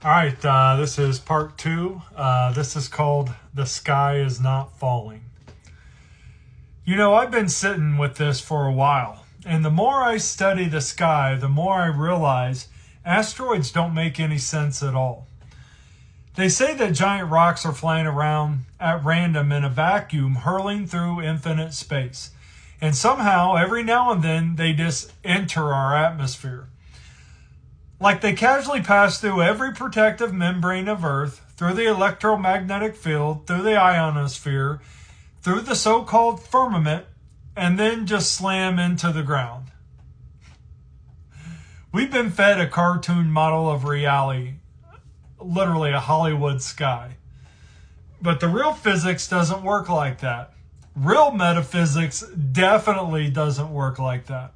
All right, this is part two. This is called The Sky Is Not Falling. You know, I've been sitting with this for a while, and the more I study the sky, the more I realize asteroids don't make any sense at all. They say that giant rocks are flying around at random in a vacuum, hurling through infinite space. And somehow, every now and then, they just enter our atmosphere. Like they casually pass through every protective membrane of Earth, through the electromagnetic field, through the ionosphere, through the so-called firmament, and then just slam into the ground. We've been fed a cartoon model of reality, literally a Hollywood sky. But the real physics doesn't work like that. Real metaphysics definitely doesn't work like that.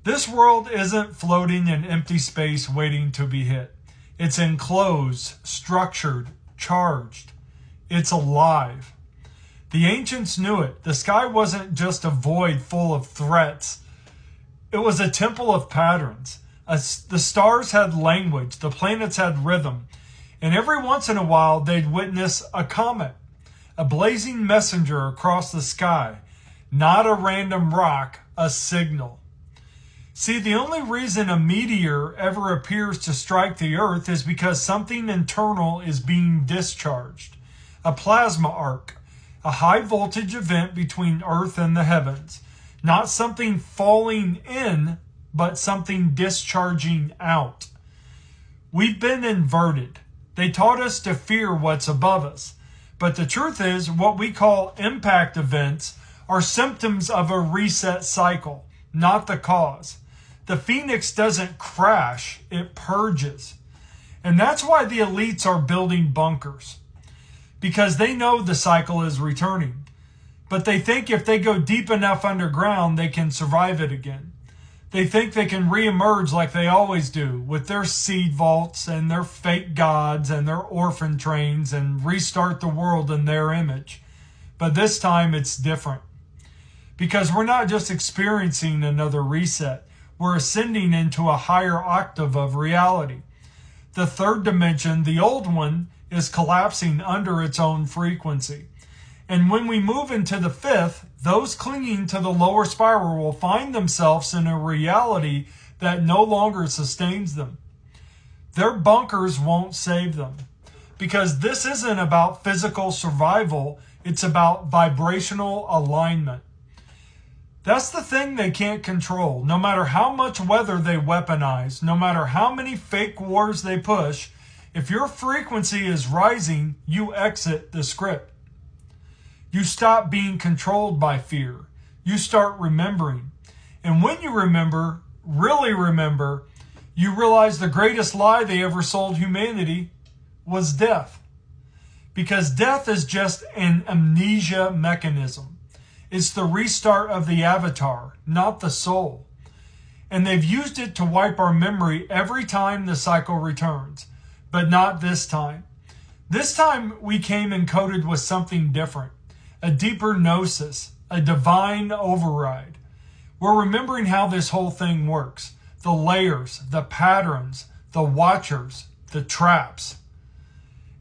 This world isn't floating in empty space waiting to be hit. It's enclosed, structured, charged. It's alive. The ancients knew it. The sky wasn't just a void full of threats. It was a temple of patterns. The stars had language. The planets had rhythm. And every once in a while, they'd witness a comet, a blazing messenger across the sky. Not a random rock, a signal. See, the only reason a meteor ever appears to strike the Earth is because something internal is being discharged. A plasma arc, a high voltage event between Earth and the heavens. Not something falling in, but something discharging out. We've been inverted. They taught us to fear what's above us. But the truth is, what we call impact events are symptoms of a reset cycle, not the cause. The phoenix doesn't crash, it purges. And that's why the elites are building bunkers. Because they know the cycle is returning. But they think if they go deep enough underground, they can survive it again. They think they can reemerge like they always do, with their seed vaults and their fake gods and their orphan trains, and restart the world in their image. But this time it's different. Because we're not just experiencing another reset. We're ascending into a higher octave of reality. The third dimension, the old one, is collapsing under its own frequency. And when we move into the fifth, those clinging to the lower spiral will find themselves in a reality that no longer sustains them. Their bunkers won't save them. Because this isn't about physical survival, it's about vibrational alignment. That's the thing they can't control. No matter how much weather they weaponize, no matter how many fake wars they push, if your frequency is rising, you exit the script. You stop being controlled by fear. You start remembering. And when you remember, really remember, you realize the greatest lie they ever sold humanity was death. Because death is just an amnesia mechanism. It's the restart of the avatar, not the soul. And they've used it to wipe our memory every time the cycle returns. But not this time. This time we came encoded with something different. A deeper gnosis, a divine override. We're remembering how this whole thing works. The layers, the patterns, the watchers, the traps.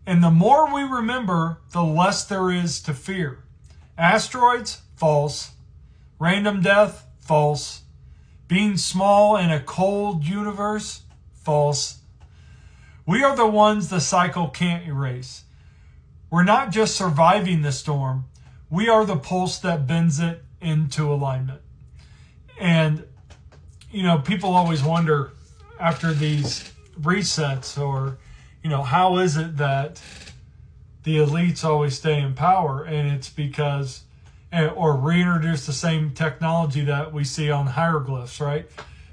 And the more we remember, the less there is to fear. Asteroids? False. Random death? False. Being small in a cold universe? False. We are the ones the cycle can't erase. We're not just surviving the storm. We are the pulse that bends it into alignment. And, you know, people always wonder after these resets or, you know, how is it that the elites always stay in power? And it's because, or reintroduce the same technology that we see on hieroglyphs, right?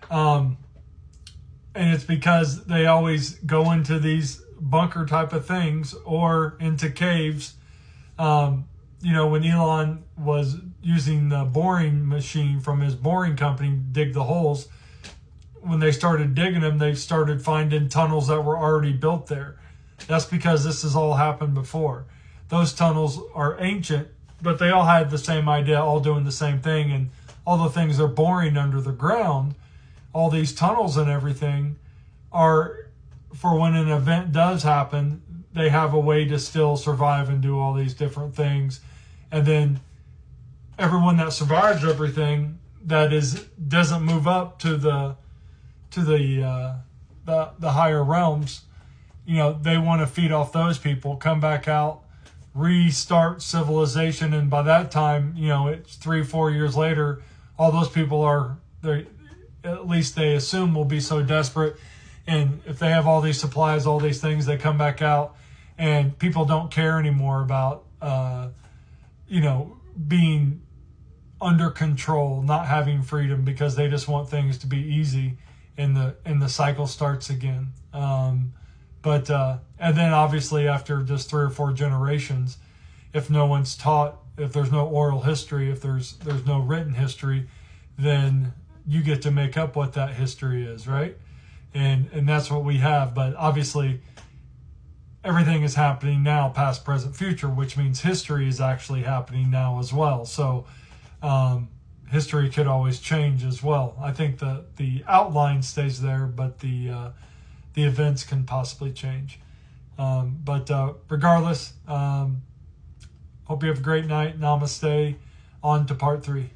And it's because they always go into these bunker type of things or into caves. You know, when Elon was using the boring machine from his boring company to dig the holes, when they started digging them, they started finding tunnels that were already built there. That's because this has all happened before. Those tunnels are ancient, but they all had the same idea, all doing the same thing. And all the things they're boring under the ground, all these tunnels and everything, are for when an event does happen, they have a way to still survive and do all these different things. And then everyone that survives everything that doesn't move up to the higher realms, you know, they want to feed off those people, come back out, restart civilization, and by that time, you know, it's 3-4 years later, all those people at least they assume, will be so desperate, and if they have all these supplies, all these things, they come back out, and people don't care anymore about you know, being under control, not having freedom, because they just want things to be easy, and the cycle starts again. And then obviously after just 3 or 4 generations, if no one's taught, if there's no oral history, if there's no written history, then you get to make up what that history is, right? And that's what we have. But obviously everything is happening now, past, present, future, which means history is actually happening now as well. So history could always change as well. I think the outline stays there, but the events can possibly change. Regardless, hope you have a great night. Namaste. On to part 3.